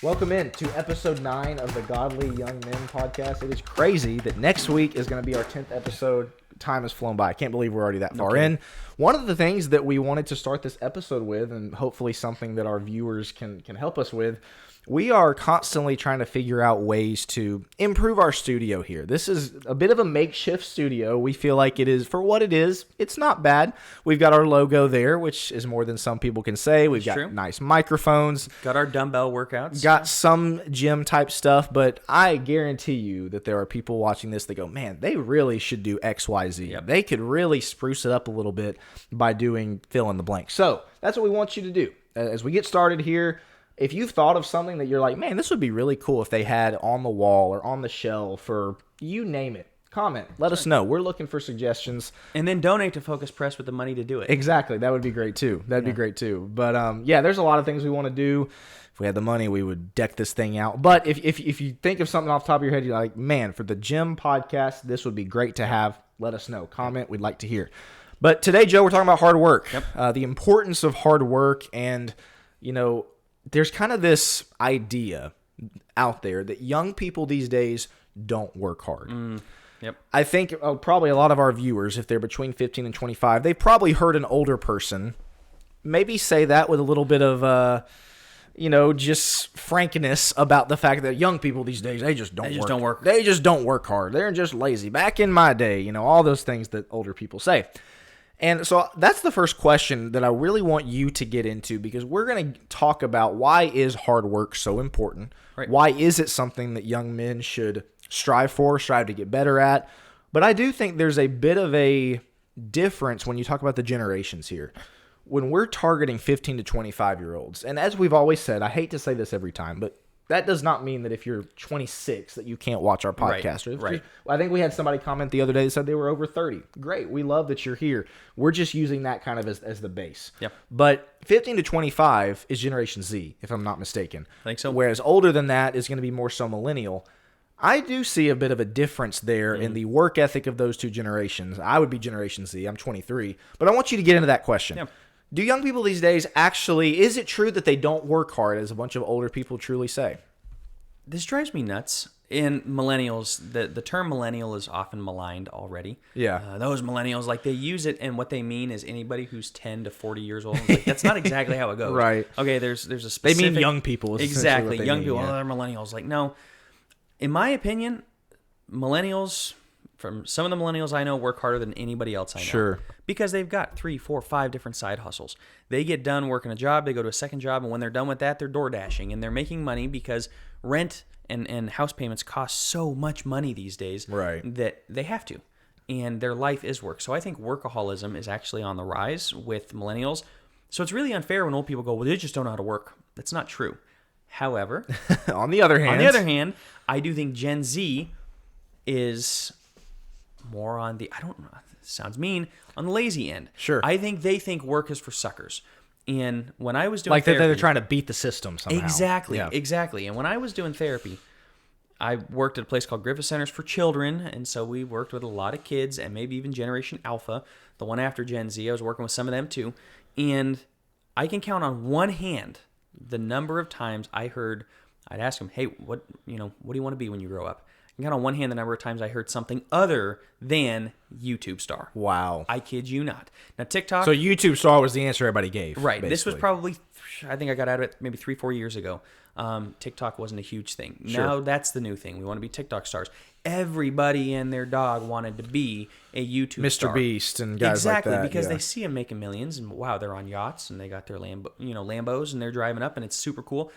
Welcome in to episode 9 of the Godly Young Men podcast. It is crazy that next week is going to be our 10th episode. Time has flown by. I can't believe we're already that far in. One of the things that we wanted to start this episode with, and hopefully something that our viewers can help us with, we are constantly trying to figure out ways to improve our studio here. This is a bit of a makeshift studio. We feel like it is, for what it is, it's not bad. We've got our logo there, which is more than some people can say. We've got nice microphones. Got our dumbbell workouts. Got some gym type stuff, but I guarantee you that there are people watching this that go, man, they really should do X, Y, Z. Yep. They could really spruce it up a little bit by doing fill in the blank. So that's what we want you to do. As we get started here, if you've thought of something that you're like, man, this would be really cool if they had on the wall or on the shelf or you name it, comment. Let us know. We're looking for suggestions. And then donate to Focus Press with the money to do it. Exactly. That would be great too. That'd be great too. But yeah, there's a lot of things we want to do. If we had the money, we would deck this thing out. But if you think of something off the top of your head, you're like, man, for the gym podcast, this would be great to have. Let us know. Comment. We'd like to hear. But today, Joe, we're talking about hard work. Yep. The importance of hard work. And, you know, there's kind of this idea out there that young people these days don't work hard. Yep. I think probably a lot of our viewers, if they're between 15 and 25, they've probably heard an older person maybe say that with a little bit of, just frankness about the fact that young people these days, they just don't work. They just don't work hard. They're just lazy. Back in my day, all those things that older people say. And so that's the first question that I really want you to get into, because we're going to talk about why is hard work so important? Right. Why is it something that young men should strive to get better at? But I do think there's a bit of a difference when you talk about the generations here. When we're targeting 15 to 25-year-olds, and as we've always said, I hate to say this every time, but that does not mean that if you're 26 that you can't watch our podcast. Right. I think we had somebody comment the other day that said they were over 30. Great. We love that you're here. We're just using that kind of as the base. Yep. But 15 to 25 is Generation Z, if I'm not mistaken. I think so. Whereas older than that is going to be more so millennial. I do see a bit of a difference there in the work ethic of those two generations. I would be Generation Z. I'm 23. But I want you to get into that question. Yep. Do young people these days actually, is it true that they don't work hard, as a bunch of older people truly say? This drives me nuts. In millennials, the term millennial is often maligned already. Yeah. Those millennials, like, they use it, and what they mean is anybody who's 10 to 40 years old. Like, that's not exactly how it goes. Right. Okay, there's a specific... They mean young people. Exactly. Young people. Yeah. Oh, they're millennials. Like, no. In my opinion, millennials... From some of the millennials I know work harder than anybody else I know. Sure. Because they've got 3, 4, 5 different side hustles. They get done working a job, they go to a second job, and when they're done with that, they're door dashing. And they're making money because rent and house payments cost so much money these days that they have to. And their life is work. So I think workaholism is actually on the rise with millennials. So it's really unfair when old people go, well, they just don't know how to work. That's not true. However, on the other hand, I do think Gen Z is... more on the, I don't know, sounds mean, on the lazy end. Sure. I think they think work is for suckers. And when I was doing therapy... they're trying to beat the system somehow. Exactly. And when I was doing therapy, I worked at a place called Griffith Centers for Children, and so we worked with a lot of kids, and maybe even Generation Alpha, the one after Gen Z. I was working with some of them too. And I can count on one hand the number of times I'd ask them, hey, what do you want to be when you grow up? I can count on one hand the number of times I heard something other than YouTube star. Wow. I kid you not. Now, TikTok... So YouTube star was the answer everybody gave. Right. Basically. This was probably, I think I got out of it maybe 3-4 years ago. TikTok wasn't a huge thing. Sure. Now that's the new thing. We want to be TikTok stars. Everybody and their dog wanted to be a YouTube star. Mr. Beast and guys like that. Exactly, because they see them making millions, and wow, they're on yachts, and they got their Lambos, and they're driving up, and it's super cool.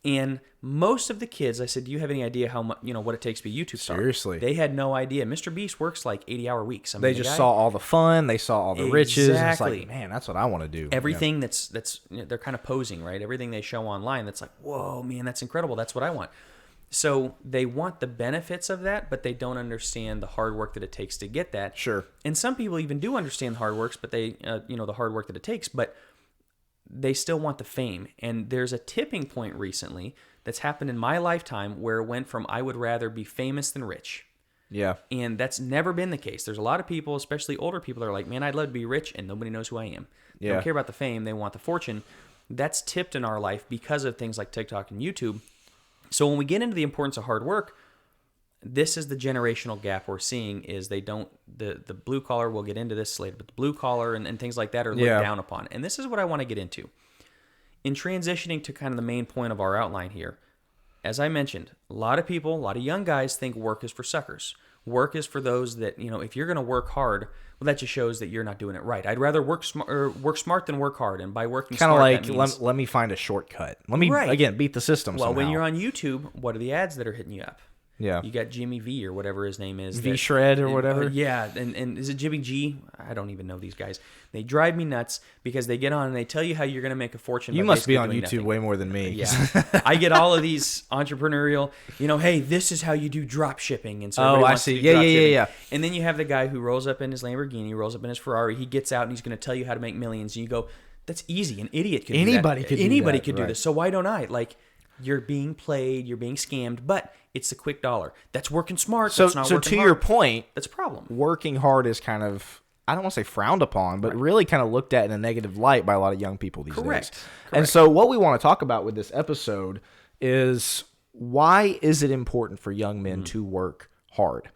And most of the kids, I said, do you have any idea how much, what it takes to be a YouTube star? Seriously. They had no idea. Mr. Beast works like 80-hour weeks. They just saw all the fun. They saw all the riches. And it's like, man, that's what I want to do. Everything that's they're kind of posing, right? Everything they show online, that's like, whoa, man, that's incredible. That's what I want. So they want the benefits of that, but they don't understand the hard work that it takes to get that. Sure. And some people even do understand the hard work, but the hard work that it takes, but they still want the fame. And there's a tipping point recently that's happened in my lifetime where it went from I would rather be famous than rich. Yeah. And that's never been the case. There's a lot of people, especially older people, that are like, man, I'd love to be rich and nobody knows who I am. They don't care about the fame. They want the fortune. That's tipped in our life because of things like TikTok and YouTube. So when we get into the importance of hard work, this is the generational gap we're seeing is they don't, the blue collar, we'll get into this later, but the blue collar and things like that are looked down upon. And this is what I want to get into. In transitioning to kind of the main point of our outline here, as I mentioned, a lot of people, a lot of young guys think work is for suckers. Work is for those that, if you're going to work hard, well, that just shows that you're not doing it right. I'd rather work smart than work hard. And by working smart, kind of that like, means, let me find a shortcut. Let me, again, beat the system well, somehow. when you're on YouTube, what are the ads that are hitting you up? Yeah. You got Jimmy V or whatever his name is. V-Shred or whatever. Yeah. And is it Jimmy G? I don't even know these guys. They drive me nuts because they get on and they tell you how you're going to make a fortune. You by must be on doing YouTube nothing. way more than me. Yeah. I get all of these entrepreneurial, hey, this is how you do drop shipping. And so Oh, everybody I wants to see. do Yeah, drop yeah, shipping. yeah. And then you have the guy who rolls up in his Lamborghini, rolls up in his Ferrari. He gets out and he's going to tell you how to make millions. And you go, that's easy. An idiot could do that. Anybody could do this. So why don't I? You're being played, you're being scammed, but it's the quick dollar. That's working smart. So, that's not working to hard. your point, That's a problem. working hard is kind of, I don't want to say frowned upon, but really kind of looked at in a negative light by a lot of young people these days. And so what we want to talk about with this episode is why is it important for young men to work hard?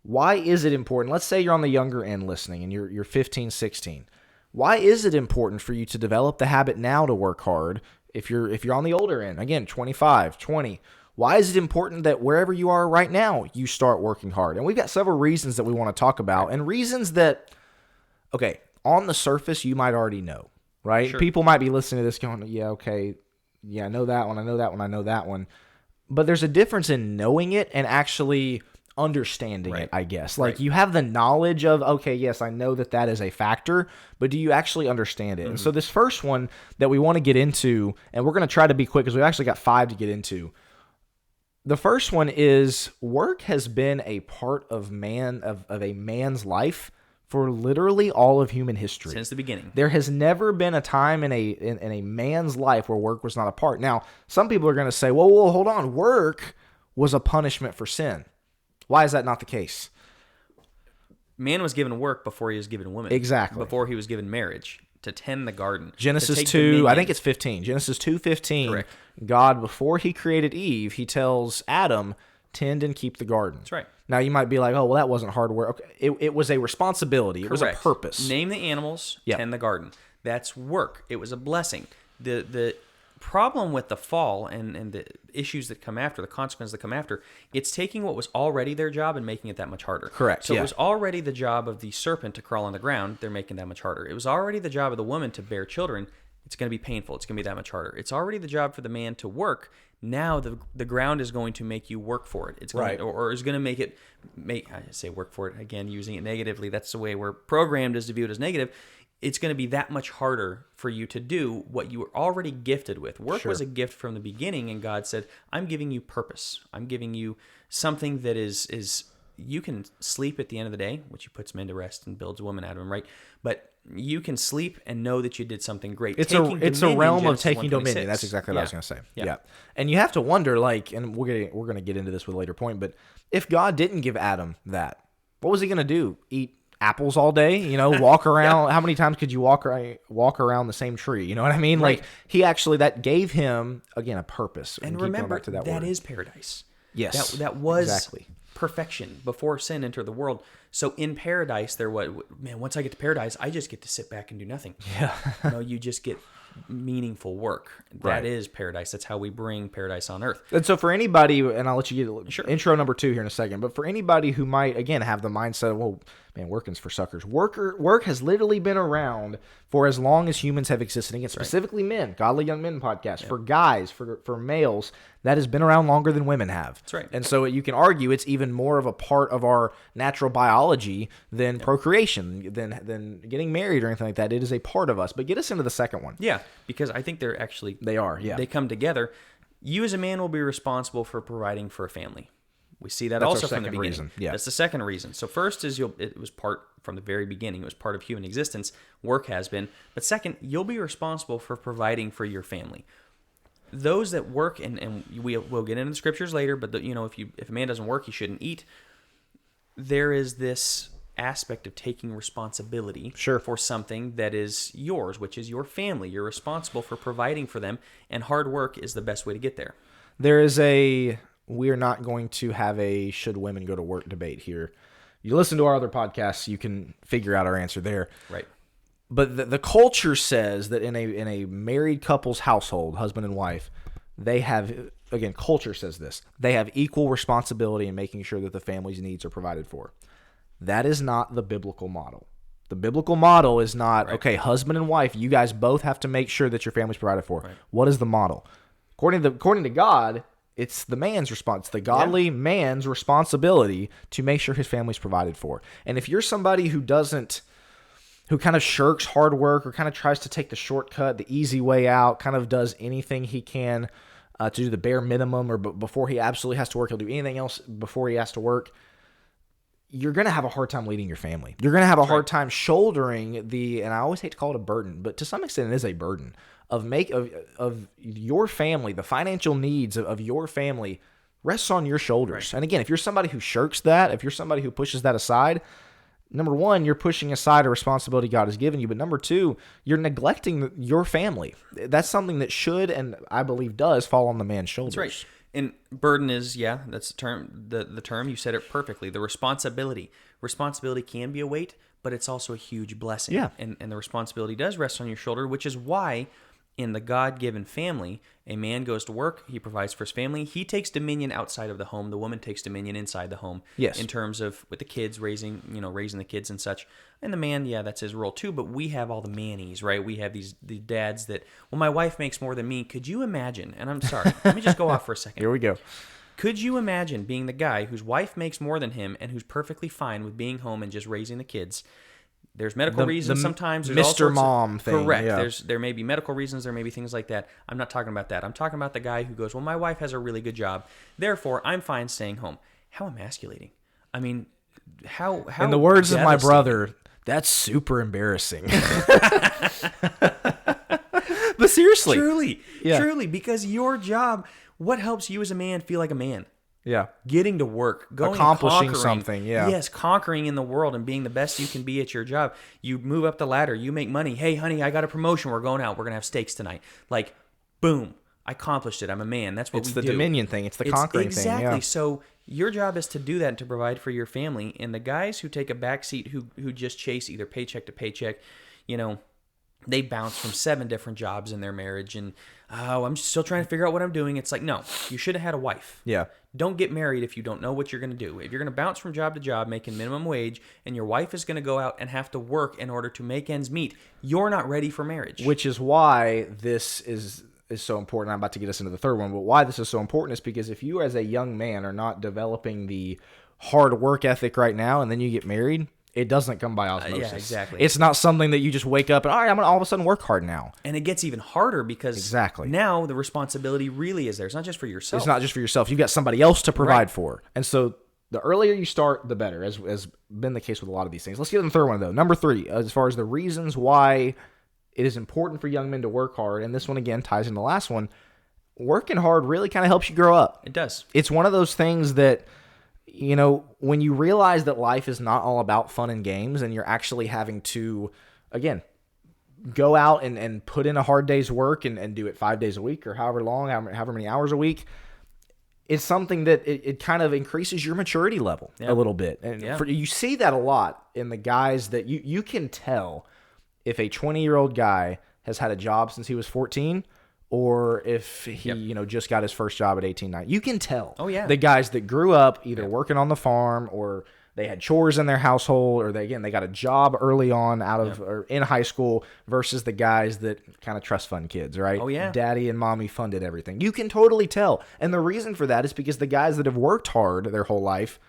Why is it important? Let's say you're on the younger end listening and you're 15, 16. Why is it important for you to develop the habit now to work hard if you're on the older end? Again, 25, 20. Why is it important that wherever you are right now, you start working hard? And we've got several reasons that we want to talk about, and reasons that, okay, on the surface, you might already know, right? Sure. People might be listening to this going, yeah, okay, yeah, I know that one, I know that one, I know that one. But there's a difference in knowing it and actually understanding it, I guess. You have the knowledge of, okay, yes, I know that is a factor, but do you actually understand it? And so this first one that we want to get into, and we're going to try to be quick because we've actually got 5 to get into. The first one is work has been a part of a man's life for literally all of human history. Since the beginning. There has never been a time in a man's life where work was not a part. Now, some people are going to say, whoa, hold on. Work was a punishment for sin. Why is that not the case? Man was given work before he was given woman. Exactly. Before he was given marriage. To tend the garden. Genesis 2, I think it's 15. Genesis 2:15. Correct. God, before he created Eve, he tells Adam, tend and keep the garden. That's right. Now, you might be like, oh, well, that wasn't hard work. Okay. It was a responsibility. It was a purpose. Name the animals, tend the garden. That's work. It was a blessing. The problem with the fall and the issues that come after, the consequences that come after, it's taking what was already their job and making it that much harder. Correct. So it was already the job of the serpent to crawl on the ground. They're making that much harder. It was already the job of the woman to bear children. It's going to be painful. It's going to be that much harder. It's already the job for the man to work. Now the ground is going to make you work for it. It's going to, or is going to I say work for it again, using it negatively. That's the way we're programmed, is to view it as negative. It's going to be that much harder for you to do what you were already gifted with. Work was a gift from the beginning, and God said, I'm giving you purpose. I'm giving you something that is you can sleep at the end of the day, which puts men to rest and builds a woman out of him, right? But you can sleep and know that you did something great. It's a realm of taking dominion. That's exactly what I was going to say. Yeah. And you have to wonder, and we're going to get into this with a later point, but if God didn't give Adam that, what was he going to do? Eat apples all day, walk around. How many times could you walk around the same tree? You know what I mean? Right. He actually, that gave him, again, a purpose. And remember, that is paradise. Yes. That was exactly perfection before sin entered the world. So in paradise, once I get to paradise, I just get to sit back and do nothing. Yeah. You just get meaningful work. That is paradise. That's how we bring paradise on earth. And so for anybody, and I'll let you get Sure. intro number 2 here in a second, but for anybody who might, again, have the mindset of, well, man, working's for suckers. Work has literally been around for as long as humans have existed. Again, specifically men, Godly Young Men podcast. For guys, for males, that has been around longer than women have. That's right. And so you can argue it's even more of a part of our natural biology than procreation, than getting married or anything like that. It is a part of us. But get us into the second one. Yeah, because I think they are. They come together. You as a man will be responsible for providing for a family. We see that That's also our from the second beginning. reason. Yeah. That's the second reason. So first is it was part from the very beginning. It was part of human existence. Work has been. But second, you'll be responsible for providing for your family. Those that work, and we'll get into the scriptures later, but if a man doesn't work, he shouldn't eat. There is this aspect of taking responsibility for something that is yours, which is your family. You're responsible for providing for them, and hard work is the best way to get there. There is we're not going to have a should women go to work debate here. You listen to our other podcasts, you can figure out our answer there. Right. But the culture says that in a married couple's household, husband and wife, they have, again, culture says this, they have equal responsibility in making sure that the family's needs are provided for. That is not the biblical model. The biblical model is not, right, okay, husband and wife, you guys both have to make sure that your family's provided for. Right. What is the model? According to God, it's the man's response, the godly man's responsibility to make sure his family's provided for. And if you're somebody who kind of shirks hard work or kind of tries to take the shortcut, the easy way out, kind of does anything he can to do the bare minimum, or before he absolutely has to work, he'll do anything else before he has to work, you're going to have a hard time leading your family. You're going to have a hard time shouldering and I always hate to call it a burden, but to some extent it is a burden of your family, the financial needs of your family rests on your shoulders. Right. And again, if you're somebody who shirks that, if you're somebody who pushes that aside, number one, you're pushing aside a responsibility God has given you. But number two, you're neglecting your family. That's something that should, and I believe does, fall on the man's shoulders. That's right. And burden is, that's the term. The term, you said it perfectly. The responsibility. Responsibility can be a weight, but it's also a huge blessing. Yeah. And the responsibility does rest on your shoulder, which is why in the God-given family, a man goes to work, he provides for his family, he takes dominion outside of the home, the woman takes dominion inside the home. Yes. In terms of with the kids, raising the kids and such. And the man, that's his role too, but we have all the mannies, right? We have the dads that, well, my wife makes more than me. Could you imagine? And I'm sorry, let me just go off for a second. Here we go. Could you imagine being the guy whose wife makes more than him and who's perfectly fine with being home and just raising the kids? There's medical reasons sometimes. There's Mr. Mom thing. Correct. Yeah. There may be medical reasons. There may be things like that. I'm not talking about that. I'm talking about the guy who goes, well, my wife has a really good job, therefore I'm fine staying home. How emasculating. I mean, how in the words of my brother, that's super embarrassing. But seriously. Truly, because your job, what helps you as a man feel like a man? Yeah. Getting to work, going accomplishing something, yeah. Yes, conquering in the world and being the best you can be at your job. You move up the ladder, you make money. Hey, honey, I got a promotion. We're going out. We're going to have steaks tonight. Like, boom, I accomplished it. I'm a man. That's what we do. It's the dominion thing. It's the conquering thing. Exactly. So your job is to do that and to provide for your family. And the guys who take a backseat, who just chase either paycheck to paycheck, they bounce from 7 different jobs in their marriage and, I'm still trying to figure out what I'm doing. It's like, no, you should have had a wife. Yeah. Don't get married if you don't know what you're going to do. If you're going to bounce from job to job making minimum wage and your wife is going to go out and have to work in order to make ends meet, you're not ready for marriage. Which is why this is so important. I'm about to get us into the third one, but why this is so important is because if you as a young man are not developing the hard work ethic right now and then you get married, it doesn't come by osmosis. Yeah, exactly. It's not something that you just wake up and, all right, I'm going to all of a sudden work hard now. And it gets even harder because now the responsibility really is there. It's not just for yourself. It's not just for yourself. You've got somebody else to provide for. And so the earlier you start, the better, as been the case with a lot of these things. Let's get into the third one, though. Number 3, as far as the reasons why it is important for young men to work hard, and this one, again, ties into the last one, working hard really kind of helps you grow up. It does. It's one of those things that, when you realize that life is not all about fun and games and you're actually having to, again, go out and put in a hard day's work and do it 5 days a week or however long, however many hours a week, it's something that it kind of increases your maturity level a little bit. And you see that a lot in the guys that you can tell if a 20-year-old guy has had a job since he was 14 or if he, just got his first job at 18, 19. You can tell. Oh, yeah. The guys that grew up either working on the farm or they had chores in their household or they got a job early on or in high school versus the guys that kind of trust fund kids, right? Oh, yeah. Daddy and mommy funded everything. You can totally tell. And the reason for that is because the guys that have worked hard their whole life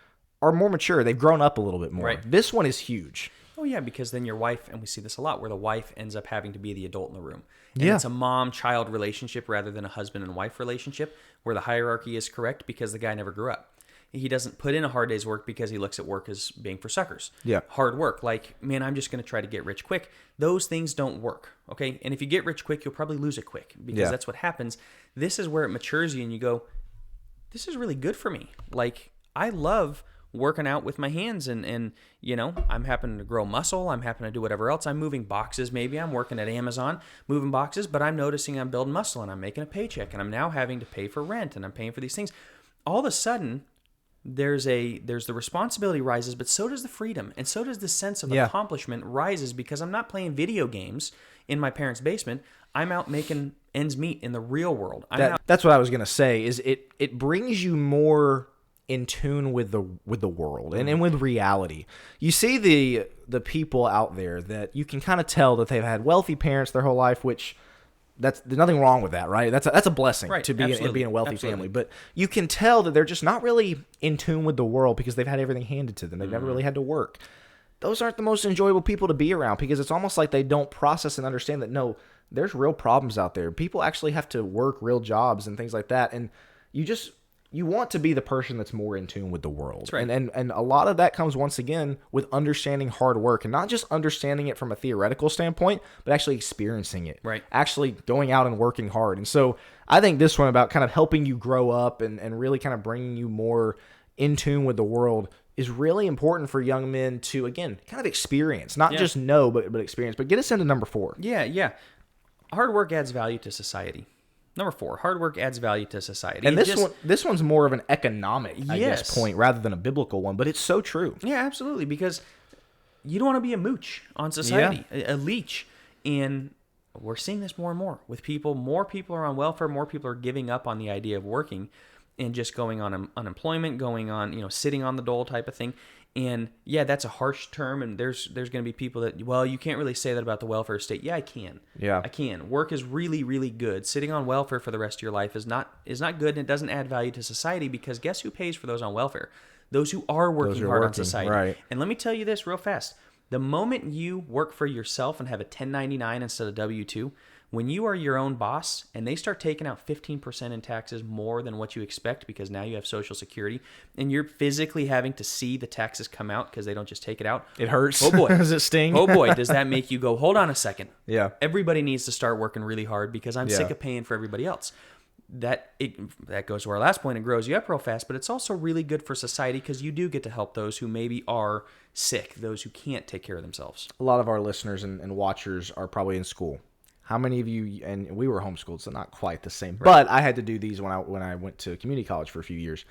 are more mature. They've grown up a little bit more. Right. This one is huge. Oh, yeah, because then your wife, and we see this a lot, where the wife ends up having to be the adult in the room. And it's a mom-child relationship rather than a husband and wife relationship where the hierarchy is correct because the guy never grew up. He doesn't put in a hard day's work because he looks at work as being for suckers. Yeah. Hard work, like, man, I'm just going to try to get rich quick. Those things don't work, okay? And if you get rich quick, you'll probably lose it quick because that's what happens. This is where it matures you and you go, this is really good for me. Like, I love working out with my hands and I'm happening to grow muscle. I'm happening to do whatever else. I'm moving boxes. Maybe I'm working at Amazon moving boxes, but I'm noticing I'm building muscle and I'm making a paycheck and I'm now having to pay for rent and I'm paying for these things. All of a sudden, there's the responsibility rises, but so does the freedom, and so does the sense of accomplishment rises because I'm not playing video games in my parents' basement. I'm out making ends meet in the real world. That's what I was gonna say. Is it brings you more in tune with the world and with reality. You see the people out there that you can kind of tell that they've had wealthy parents their whole life, which. There's nothing wrong with that, right? That's a blessing to be in a wealthy family. But you can tell that they're just not really in tune with the world because they've had everything handed to them. They've never really had to work. Those aren't the most enjoyable people to be around because it's almost like they don't process and understand that, no, there's real problems out there. People actually have to work real jobs and things like that. And you want to be the person that's more in tune with the world. That's right. And a lot of that comes, once again, with understanding hard work, and not just understanding it from a theoretical standpoint, but actually experiencing it. Right. Actually going out and working hard. And so I think this one about kind of helping you grow up and really kind of bringing you more in tune with the world is really important for young men to, again, kind of experience. Not just know, but experience. But get us into number 4. Yeah. Hard work adds value to society. Number 4, hard work adds value to society. And this one's more of an economic, I guess, point rather than a biblical one, but it's so true. Yeah, absolutely, because you don't want to be a mooch on society, a leech. And we're seeing this more and more with people. More people are on welfare. More people are giving up on the idea of working and just going on unemployment, going on, sitting on the dole type of thing. And yeah, that's a harsh term, and there's going to be people that, well, you can't really say that about the welfare state. Yeah, I can. Yeah, I can. Work is really, really good. Sitting on welfare for the rest of your life is not good, and it doesn't add value to society because guess who pays for those on welfare? Those who are working hard on society. Right. And let me tell you this real fast. The moment you work for yourself and have a 1099 instead of W-2, when you are your own boss and they start taking out 15% in taxes more than what you expect because now you have Social Security and you're physically having to see the taxes come out because they don't just take it out. It hurts. Oh boy. Does it sting? Oh boy, does that make you go, hold on a second. Yeah. Everybody needs to start working really hard because I'm sick of paying for everybody else. That goes to our last point. It grows you up real fast, but it's also really good for society because you do get to help those who maybe are sick, those who can't take care of themselves. A lot of our listeners and watchers are probably in school. How many of you, and we were homeschooled, so not quite the same, but I had to do these when I went to community college for a few years.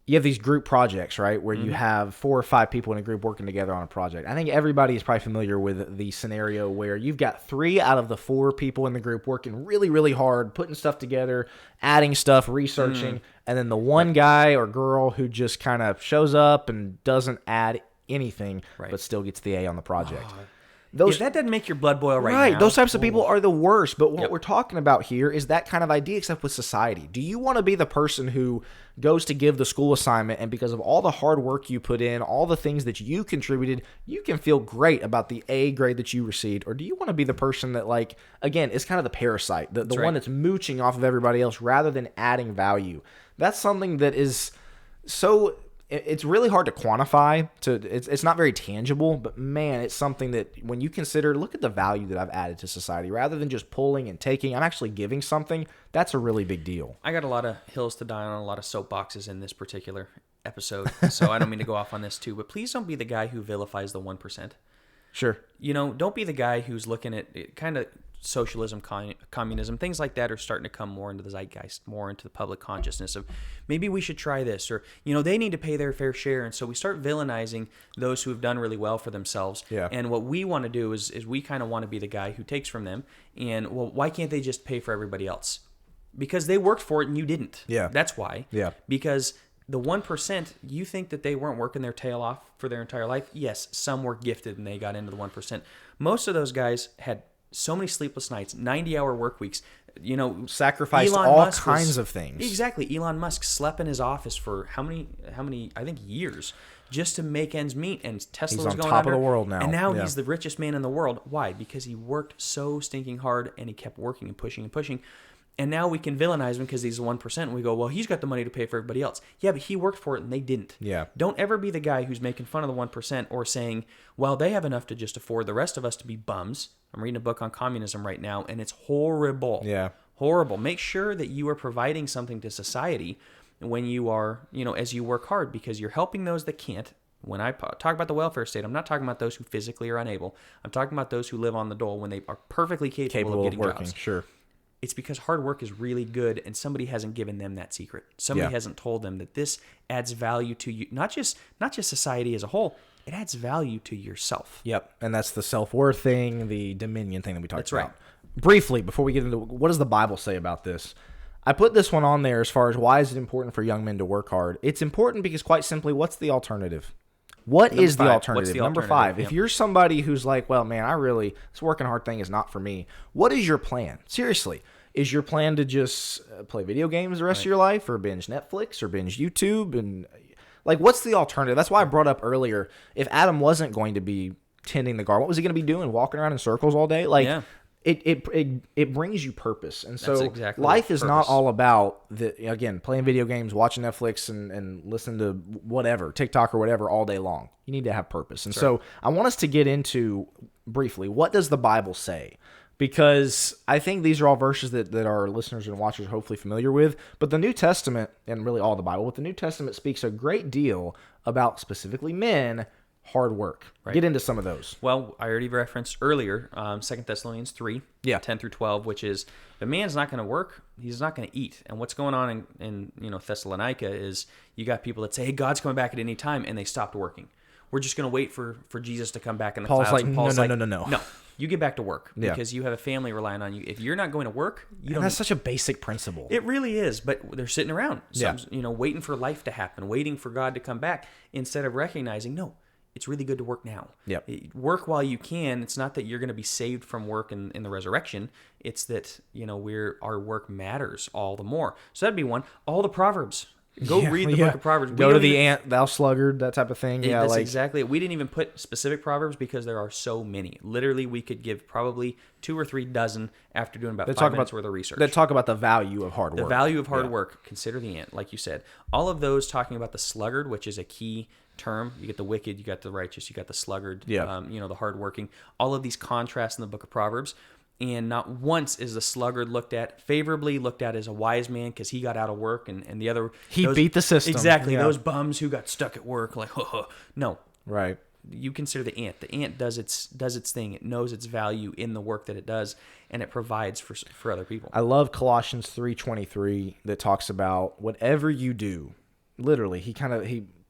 You have these group projects, right, where you have 4 or 5 people in a group working together on a project. I think everybody is probably familiar with the scenario where you've got 3 out of the 4 people in the group working really, really hard, putting stuff together, adding stuff, researching, and then the one guy or girl who just kind of shows up and doesn't add anything, but still gets the A on the project. That doesn't make your blood boil right now. Those types of people are the worst. But what we're talking about here is that kind of idea, except with society. Do you want to be the person who goes to give the school assignment, and because of all the hard work you put in, all the things that you contributed, you can feel great about the A grade that you received? Or do you want to be the person that, like, again, is kind of the parasite, the one that's mooching off of everybody else rather than adding value? That's something that is so... It's really hard to quantify. It's not very tangible, but man, it's something that when you consider, look at the value that I've added to society. Rather than just pulling and taking, I'm actually giving something. That's a really big deal. I got a lot of hills to die on, a lot of soapboxes in this particular episode, so I don't mean to go off on this too, but please don't be the guy who vilifies the 1%. Sure. Don't be the guy who's looking at it, kind of socialism, communism, things like that are starting to come more into the zeitgeist, more into the public consciousness of maybe we should try this, or they need to pay their fair share, and so we start villainizing those who have done really well for themselves. Yeah. And what we want to do is we kind of want to be the guy who takes from them, and well, why can't they just pay for everybody else? Because they worked for it and you didn't. Yeah. That's why. Yeah. Because the 1%, you think that they weren't working their tail off for their entire life? Yes, some were gifted and they got into the 1%. Most of those guys had so many sleepless nights, 90-hour work weeks, sacrificed all kinds of things. Exactly. Elon Musk slept in his office for how many, I think, years just to make ends meet, and Tesla was going top under, of the world now. And now he's the richest man in the world. Why? Because he worked so stinking hard and he kept working and pushing and pushing. And now we can villainize him because he's the 1%, and we go, well, he's got the money to pay for everybody else. Yeah, but he worked for it and they didn't. Yeah. Don't ever be the guy who's making fun of the 1% or saying, well, they have enough to just afford the rest of us to be bums. I'm reading a book on communism right now, and it's horrible. Yeah. Horrible. Make sure that you are providing something to society when you are, as you work hard, because you're helping those that can't. When I talk about the welfare state, I'm not talking about those who physically are unable. I'm talking about those who live on the dole when they are perfectly capable of getting working. jobs. Sure. It's because hard work is really good, and somebody hasn't given them that secret. Somebody hasn't told them that this adds value to you, not just society as a whole. It adds value to yourself. Yep, and that's the self-worth thing, the dominion thing that we talked about. Right. Briefly, before we get into what does the Bible say about this, I put this one on there as far as why is it important for young men to work hard. It's important because, quite simply, what's the alternative? What is the alternative? Number 5. If you're somebody who's like, well, man, this working hard thing is not for me. What is your plan? Seriously. Is your plan to just play video games the rest of your life, or binge Netflix, or binge YouTube? And like, what's the alternative? That's why I brought up earlier, if Adam wasn't going to be tending the garden, what was he going to be doing? Walking around in circles all day? Like, it brings you purpose. And so exactly life is not all about, playing video games, watching Netflix, and listening to whatever, TikTok or whatever all day long. You need to have purpose. And so I want us to get into, briefly, what does the Bible say? Because I think these are all verses that our listeners and watchers are hopefully familiar with. But the New Testament, and really all the Bible, but the New Testament speaks a great deal about, specifically men, hard work. Right. Get into some of those. Well, I already referenced earlier 2 Thessalonians 3, 10 through 12, which is, if a man's not going to work, he's not going to eat. And what's going on in Thessalonica is you got people that say, hey, God's coming back at any time, and they stopped working. We're just going to wait for Jesus to come back in the clouds. Paul's like, no. No, you get back to work because you have a family relying on you. If you're not going to work, you don't. That's such a basic principle. It really is, but they're sitting around, waiting for life to happen, waiting for God to come back, instead of recognizing, no, it's really good to work now. Yep. Work while you can. It's not that you're going to be saved from work in the resurrection. It's that, our work matters all the more. So that'd be one. All the Proverbs. Go read the book of Proverbs. Go to the ant, thou sluggard, that type of thing. That's exactly it. We didn't even put specific Proverbs because there are so many. Literally, we could give probably 2 or 3 dozen after doing about 5 minutes worth of research. That talk about the value of hard work. The value of hard work. Consider the ant, like you said. All of those talking about the sluggard, which is a key term. You get the wicked, you got the righteous, you got the sluggard, the hardworking. All of these contrasts in the book of Proverbs. And not once is the sluggard favorably looked at as a wise man because he got out of work and the other... He beat the system. Exactly. Yeah. Those bums who got stuck at work, like, no. Right. You consider the ant. The ant does its thing. It knows its value in the work that it does, and it provides for other people. I love Colossians 3:23 that talks about whatever you do. Literally, he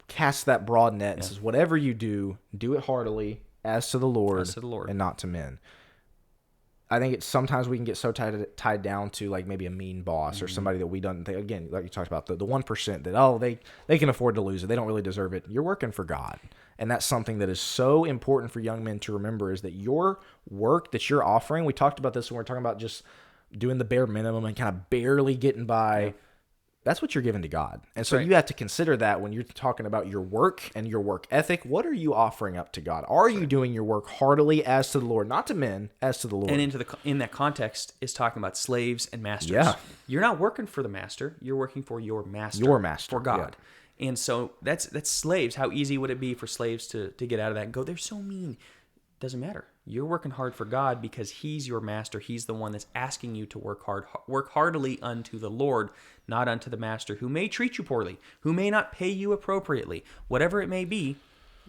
casts that broad net and says, whatever you do it heartily as to the Lord, and not to men. I think sometimes we can get so tied down to like maybe a mean boss or somebody that we don't think, again, like you talked about, the 1% that, they can afford to lose it. They don't really deserve it. You're working for God. And that's something that is so important for young men to remember, is that your work that you're offering, we talked about this when we we're talking about just doing the bare minimum and kind of barely getting by. Yeah. That's what you're giving to God. And so you have to consider that when you're talking about your work and your work ethic. What are you offering up to God? Are you doing your work heartily as to the Lord, not to men, as to the Lord? And in that context is talking about slaves and masters. Yeah. You're not working for the master. You're working for your master. Your master. For God. Yeah. And so that's slaves. How easy would it be for slaves to get out of that and go, they're so mean. Doesn't matter. You're working hard for God because He's your master. He's the one that's asking you to work hard. Work heartily unto the Lord, not unto the master, who may treat you poorly, who may not pay you appropriately. Whatever it may be,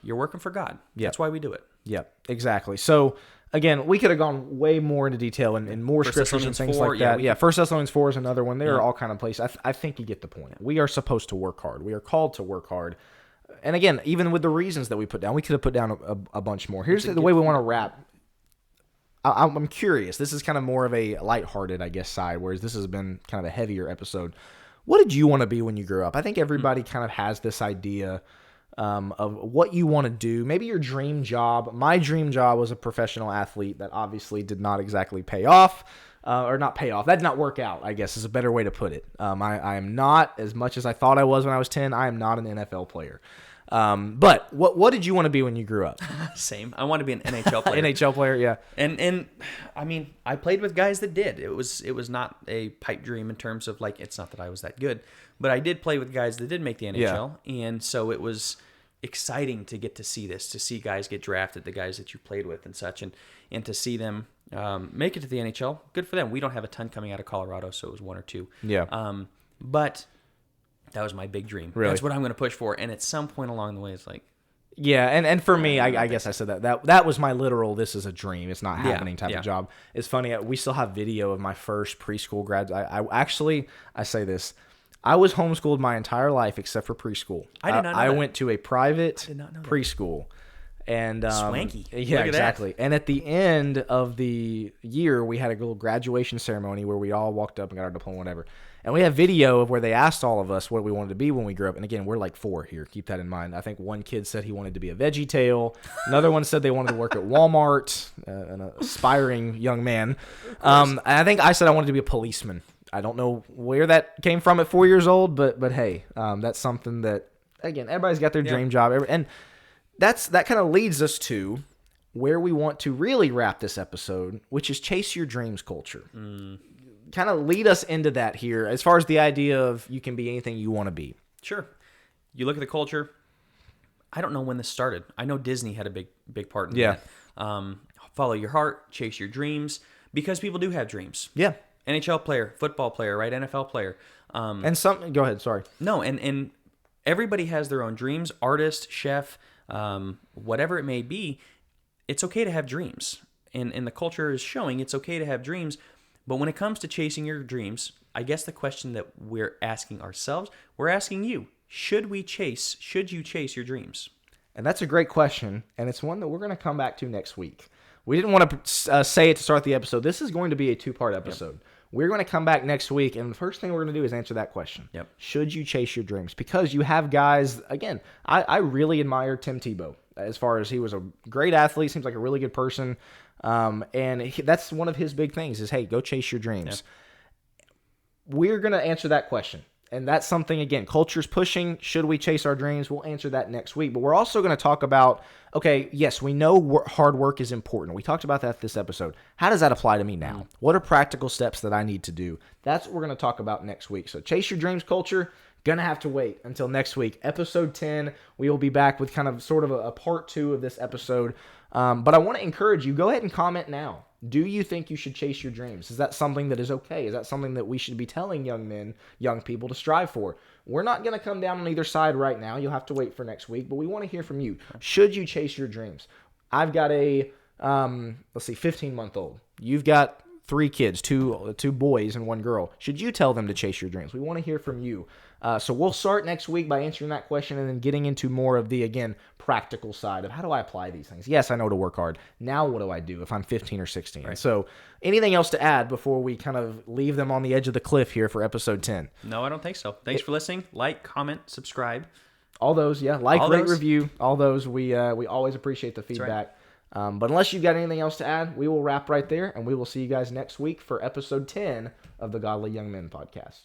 you're working for God. Yep. That's why we do it. Yep, exactly. So, again, we could have gone way more into detail and more scriptures and things like that. Yeah, 1 Thessalonians 4 is another one. There are all kind of places. I think you get the point. We are supposed to work hard. We are called to work hard. And again, even with the reasons that we put down, we could have put down a bunch more. Here's the way we want to wrap. I'm curious. This is kind of more of a lighthearted, I guess, side, whereas this has been kind of a heavier episode. What did you want to be when you grew up? I think everybody kind of has this idea of what you want to do. Maybe your dream job. My dream job was a professional athlete that obviously did not exactly pay off. Or not pay off. That did not work out, I guess, is a better way to put it. I am not, as much as I thought I was when I was 10, I am not an NFL player. But what did you want to be when you grew up? Same. I want to be an NHL player. NHL player, yeah. And I mean, I played with guys that did. It was not a pipe dream in terms of like, it's not that I was that good, but I did play with guys that did make the NHL. Yeah. And so it was exciting to get to see this, to see guys get drafted, the guys that you played with and such, and to see them make it to the NHL. Good for them. We don't have a ton coming out of Colorado, so it was 1 or 2. Yeah. But That was my big dream. Really? That's what I'm going to push for. And at some point along the way, it's like, Yeah, and for me, I guess I said that was my literal "this is a dream, it's not happening" type of job. It's funny, we still have video of my first preschool grad. I say this, I was homeschooled my entire life except for preschool. I did not know I that. went to a private did not know that. preschool. And Swanky. Yeah, Look at exactly. And at the end of the year, we had a little graduation ceremony where we all walked up and got our diploma, whatever. And we have video of where they asked all of us what we wanted to be when we grew up. And again, we're like 4 here. Keep that in mind. I think one kid said he wanted to be a VeggieTale. Another one said they wanted to work at Walmart. An aspiring young man. And I think I said I wanted to be a policeman. I don't know where that came from at 4 years old, but hey, that's something that, again, everybody's got their dream job. And that kind of leads us to where we want to really wrap this episode, which is chase your dreams culture. Kind of lead us into that here as far as the idea of you can be anything you want to be. Sure. You look at the culture. I don't know when this started. I know Disney had a big part in that. Follow your heart, chase your dreams, because people do have dreams. Yeah. NHL player, football player, right? NFL player. Go ahead. Sorry. No, and everybody has their own dreams. Artist, chef, whatever it may be. It's okay to have dreams. And the culture is showing it's okay to have dreams. But when it comes to chasing your dreams, I guess the question that we're asking ourselves, we're asking you, should you chase your dreams? And that's a great question. And it's one that we're going to come back to next week. We didn't want to say it to start the episode. This is going to be a 2-part episode. Yep. We're going to come back next week, and the first thing we're going to do is answer that question. Yep. Should you chase your dreams? Because you have guys, again, I really admire Tim Tebow as far as he was a great athlete, seems like a really good person, and that's one of his big things is, hey, go chase your dreams. Yep. We're going to answer that question. And that's something, again, culture's pushing. Should we chase our dreams? We'll answer that next week. But we're also going to talk about, okay, yes, we know hard work is important. We talked about that this episode. How does that apply to me now? What are practical steps that I need to do? That's what we're going to talk about next week. So chase your dreams culture. Going to have to wait until next week. Episode 10, we will be back with kind of sort of a part 2 of this episode. But I want to encourage you, go ahead and comment now. Do you think you should chase your dreams? Is that something that is okay? Is that something that we should be telling young people to strive for? We're not going to come down on either side right now. You'll have to wait for next week, but we want to hear from you. Should you chase your dreams? I've got a, 15-month-old. You've got 3 kids, two boys and 1 girl. Should you tell them to chase your dreams? We want to hear from you. So we'll start next week by answering that question and then getting into more of the, again, practical side of how do I apply these things? Yes, I know to work hard. Now what do I do if I'm 15 or 16? Right. So anything else to add before we kind of leave them on the edge of the cliff here for episode 10? No, I don't think so. Thanks for listening. Like, comment, subscribe. All those, yeah. Like, rate, review. All those. We always appreciate the feedback. Right. But unless you've got anything else to add, we will wrap right there, and we will see you guys next week for episode 10 of the Godly Young Men podcast.